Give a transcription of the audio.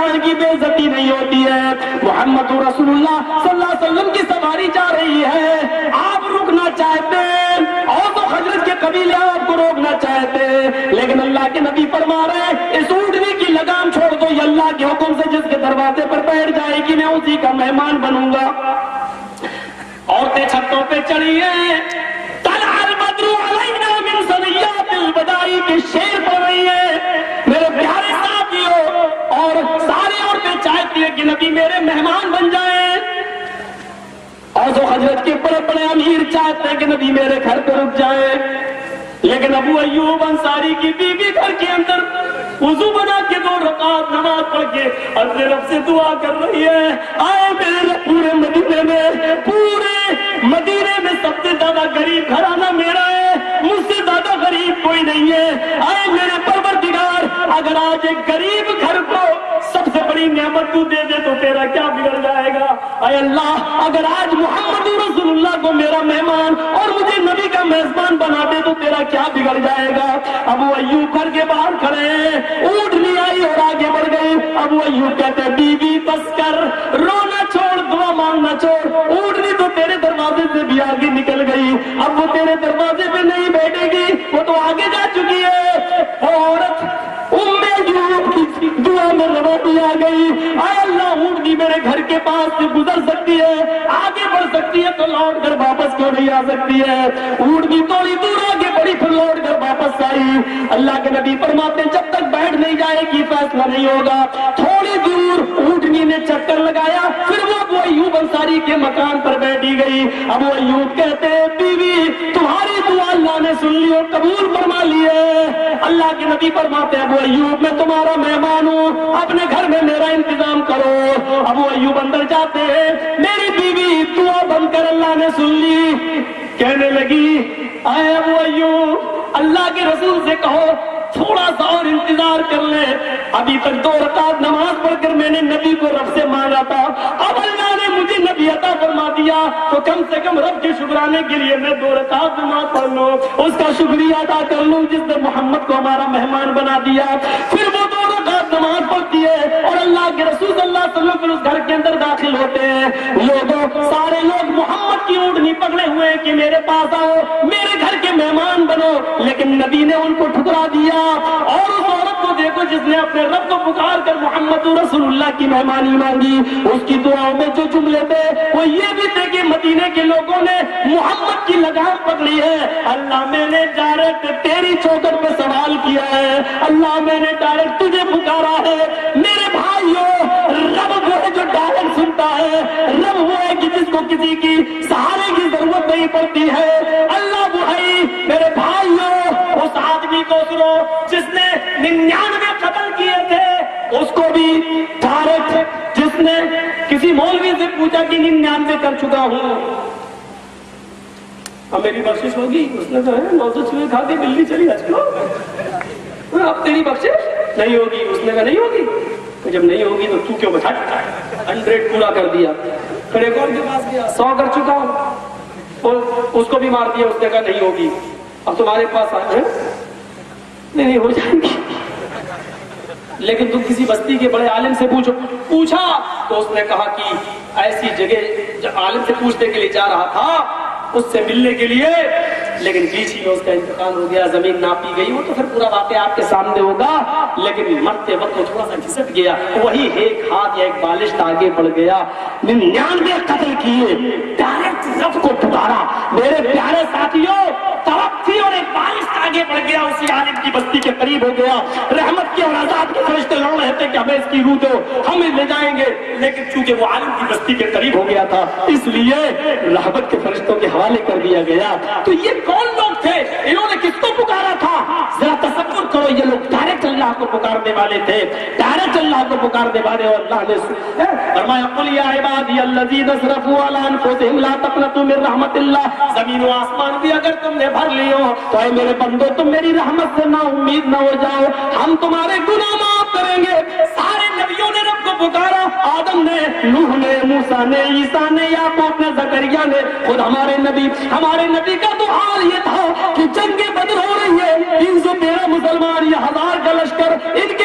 انسان کی بے عزتی نہیں ہوتی ہے. محمد رسول اللہ صلی اللہ علیہ وسلم کی سواری جا رہی ہے, آپ رکنا چاہتے ہیں, اور تو حضرت کے قبیلے آپ کو روکنا چاہتے ہیں, لیکن اللہ کے نبی فرما رہے ہیں اس اونٹنی کی لگام چھوڑ دو, یہ اللہ کے حکم سے جس کے دروازے پر بیٹھ جائے گی میں اسی کا مہمان بنوں گا. عورتیں چھتوں پہ چڑھی ہیں, طلع البدر علینا من ثنیات الوداع کے شعر پڑھ رہی ہیں میرے پیارے ساتھیوں, اور ساری عورتیں چاہتی ہیں کہ نبی میرے مہمان بن جائیں, اور جو حضرت کے بڑے بڑے امیر چاہتے ہیں کہ نبی میرے گھر پہ رک جائیں. لیکن ابو ایوب انصاری کی بیوی گھر کے اندر وضو بنا کے 2 رکعت نماز پڑھ کے اپنے رب سے دعا کر رہی ہے, آئے میرے رب پورے مدینے میں سب سے زیادہ غریب گھرانہ میرا ہے, مجھ سے زیادہ غریب کوئی نہیں ہے. آئے میرے پروردگار, اگر آج ایک غریب گھر کو سب سے بڑی نعمت تو دے دے تو تیرا کیا بگڑ جائے گا. اے اللہ, اگر آج محمد رسول اللہ کو میرا مہمان اور مجھے نبی کا میزبان بنا دے تو تیرا کیا بگڑ جائے گا. ابو ایوب گھر کے باہر کھڑے ہیں, اونٹنی آئی اور آگے بڑھ گئی. ابو ایوب کہتے ہیں بیوی بس کر, رونا چھوڑ, دعا مانگنا چھوڑ, اونٹنی تو تیرے دروازے سے بھی آگے نکل گئی, اب وہ تیرے دروازے پہ نہیں بیٹھے گی, وہ تو آگے جا چکی ہے. عورت ام ایوب کی دعا میں روانی آ گئی, اے اللہ اونٹنی میرے گھر کے پاس سے گزر سکتی ہے, آگے بڑھ سکتی ہے تو لوٹ کر واپس کیوں نہیں آ سکتی ہے. اونٹنی تھوڑی دور آگے بڑی پھر لوٹ کر واپس آئی. اللہ کے نبی فرماتے ہیں جب تک بیٹھ نہیں جائے گی فیصلہ نہیں ہوگا. تھوڑی دور اونٹنی نے چکر لگایا, پھر وہ ابو ایوب انصاری کے مکان پر بیٹھی گئی. ابو ایوب کہتے ہیں بیوی تمہاری دعا اللہ نے سن لی اور قبول فرما لی ہے. اللہ کے نبی فرماتے ہیں ابو ایوب میں تمہارا مہمان ہوں, اپنے گھر میں میرا انتظام کرو. ابو ایوب اندر جاتے ہیں, میری بیوی دعا بند کر اللہ نے سن لی. کہنے لگی اے ابو ایوب اللہ کے رسول سے کہو تھوڑا سا اور انتظار کر لے, ابھی تک 2 رکعت نماز پڑھ کر میں نے نبی کو رب سے مانگا تھا, اب اللہ نے مجھے نبی عطا فرما دیا تو کم سے کم رب کے شکرانے کے لیے میں 2 رکعت نماز پڑھ لوں, اس کا شکریہ ادا کر لوں جس نے محمد کو ہمارا مہمان بنا دیا. پھر وہ 2 رکعت نماز پڑھتی ہے اور اللہ کے رسول صلی اللہ علیہ وسلم پھر اس گھر کے اندر داخل ہوتے ہیں. لوگوں سارے لوگ محمد کی اونٹنی پکڑے ہوئے ہیں کہ میرے پاس آؤ, میرے گھر کے مہمان بنو, لیکن نبی نے ان کو ٹھکرا دیا. اور اس عورت کو دیکھو جس نے اپنے رب کو پکار کر محمد رسول اللہ کی مہمانی مانگی, اس کی دعاؤں میں جو جملے تھے وہ یہ بھی تھے کہ مدینے کے لوگوں نے محمد کی لگام پکڑی ہے, اللہ میں نے ڈائریکٹ تیری چوکٹ پہ سوال کیا ہے, اللہ میں نے ڈائریکٹ تجھے پکارا ہے. میرے بھائیوں, رب وہ ہے جو ڈائریکٹ سنتا ہے, رب وہ ہے کہ جس کو کسی کی سہارے کی ضرورت نہیں پڑتی ہے. اللہ وہ ہے میرے بھائیوں, اس آدمی کو سنو جس نے 99 قتل کیے تھے, اس کو بھی ڈائریکٹ جس نے کسی مولوی سے پوچھا کہ 99 کر چکا ہوں, اب میری بخشش ہوگی, اس نے کہا 900 چوہے کھا کے بلی چلی حج کو, اب تیری بخشش نہیں ہوگی. اس نے کہا نہیں ہوگی, تو جب نہیں ہوگی تو تو کیوں بچا, 100 پورا کر دیا. پھر ایک اور کے پاس گیا, 100 کر چکا ہوں, اور اس کو بھی مار دیا. اس نے کہا نہیں ہوگی, اب تمہارے پاس آئے نہیں ہو جائیں گی, لیکن تم کسی بستی کے بڑے عالم سے پوچھا تو اس نے کہا کہ ایسی جگہ عالم سے پوچھنے کے لیے جا رہا تھا اس سے ملنے کے لیے, لیکن بیچ ہی میں اس کا انتقال ہو گیا, زمین ناپی گئی. وہ تو پھر پورا واقعہ آپ کے سامنے ہوگا, لیکن مرتے وقت وہ تھوڑا سا گھسٹ گیا, وہی ایک ہاتھ یا ایک بالشت آگے بڑھ گیا. 99 قتل کیے, ڈائریکٹ رب کو پکارا. میرے پیارے ساتھیوں, طرف تھی اور ایک بالشت آگے بڑھ گیا, اسی عالم کی بستی کے قریب ہو گیا. رحمت کے اور عذاب کے فرشتے لڑ رہے تھے کہ ہمیں اس کی روح دو, ہمیں لے جائیں گے, لیکن چونکہ وہ عالم کی بستی کے قریب ہو گیا تھا اس لیے رحمت کے فرشتوں کے حوالے کر دیا گیا. تو یہ کون لوگ تھے, انہوں نے کس کو پکارا تھا؟ ذرا تصور کرو, یہ لوگ ڈائریکٹ اللہ کو پکارنے والے تھے, ڈائریکٹ اللہ کو پکارنے والے. اور اللہ نے فرمایا قل یا عبادی الذین اسرفوا علی انفسہم لا تقنطوا من رحمت اللہ. زمین و آسمان بھی اگر تم نے بھر لی ہو تو اے میرے بندو تم میری رحمت سے نا امید نہ ہو جاؤ, ہم تمہارے گناہ معاف کریں گے. سارے نبیوں نے رب کو پکارا, آدم نے, نوح نے, موسیٰ نے, عیسیٰ نے, یعقوب نے, زکریا نے, خود ہمارے نبی کا تو حال یہ تھا کہ جنگ بدر ہو رہی ہے, 313 مسلمان, یہ 1000 کا لشکر, ان کے